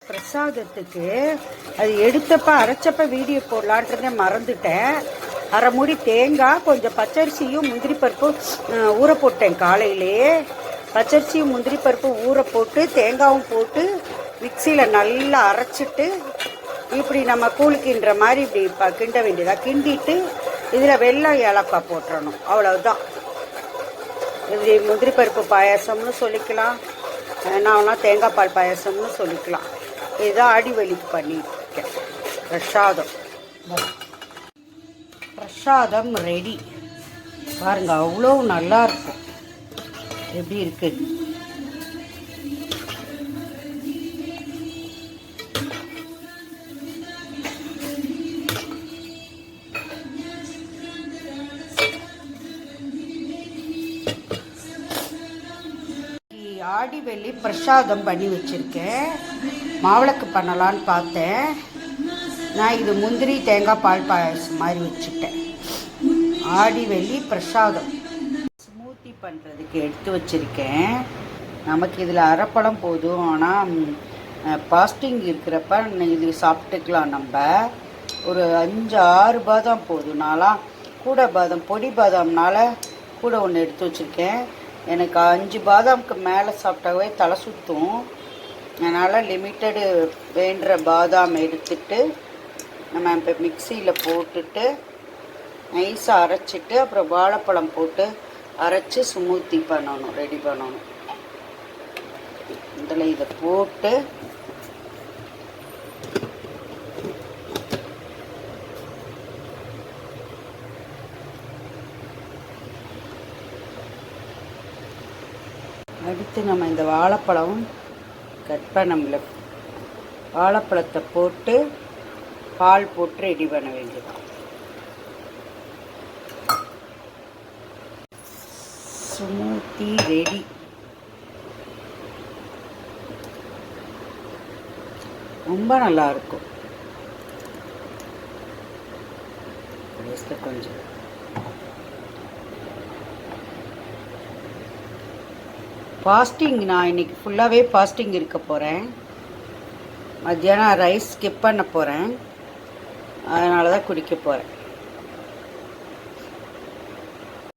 பிரசாதத்துக்கு அது எடுத்தப்ப அரைச்சப்ப வீடியோ போடலான்றதே மறந்துட்டேன். அரை மூடி தேங்காய், கொஞ்சம் பச்சரிசியும் முந்திரி பருப்பும் ஊற போட்டேன். காலையிலே பச்சரிசியும் முந்திரி பருப்பும் ஊற போட்டு தேங்காயும் போட்டு மிக்சியில் நல்லா அரைச்சிட்டு இப்படி நம்ம கூழுக்கின்ற மாதிரி இப்படி கிண்ட வேண்டியதா. கிண்டிட்டு இதில் வெள்ளம் ஏலக்காய் போட்டுறணும். அவ்வளவுதான். இப்படி முந்திரி பருப்பு பாயாசம்னு சொல்லிக்கலாம், நான்னா தேங்காய் பால் பாயாசம்னு சொல்லிக்கலாம். இதுதான் ஆடிவெளிக்கு பண்ணியிருக்கேன். பிரசாதம் ரெடி பாருங்க. அவ்வளோ நல்லா இருக்கும். எப்படி இருக்கு ஆடிவெள்ளி பிரசாதம் பண்ணி வச்சுருக்கேன். மாவிளக்கு பண்ணலான்னு பார்த்தேன். நான் இது முந்திரி தேங்காய் பால் பாயசம் மாதிரி வச்சுட்டேன். ஆடிவெள்ளி பிரசாதம் ஸ்மூத்தி பண்ணுறதுக்கு எடுத்து வச்சுருக்கேன். நமக்கு இதில் அரைப்பழம் போதும். ஆனால் பாஸ்டிங் இருக்கிறப்ப இது சாப்பிட்டுக்கலாம். நம்ம ஒரு 5-6 பாதாம் போதும். நான்லாம் கூட பாதாம் பொடி பாதாம்னால கூட ஒன்று எடுத்து வச்சுருக்கேன். எனக்கு 5 பாதாமுக்கு மேலே சாப்பிட்டாவே தலை சுற்றும். அதனால் லிமிட்டடு வேண்டுற பாதாம் எடுத்துட்டு நம்ம இப்போ மிக்சியில் போட்டுட்டு நைஸாக அரைச்சிட்டு அப்புறம் வாழைப்பழம் போட்டு அரைச்சி ஸ்மூத்தி பண்ணணும், ரெடி பண்ணணும். இதில் இதை போட்டு அடுத்து நம்ம இந்த வாழைப்பழம் கட் பண்ண வாழைப்பழத்தை போட்டு பால் போட்டு ரெடி பண்ண வேண்டியதான். Smoothie ready. ரொம்ப நல்லா இருக்கும். கொஞ்சம் ஃபாஸ்டிங், நான் இன்றைக்கி ஃபுல்லாகவே ஃபாஸ்டிங் இருக்க போகிறேன். மத்தியானம் ரைஸ் ஸ்கிப் பண்ண போகிறேன். அதனால தான் குடிக்க போகிறேன்.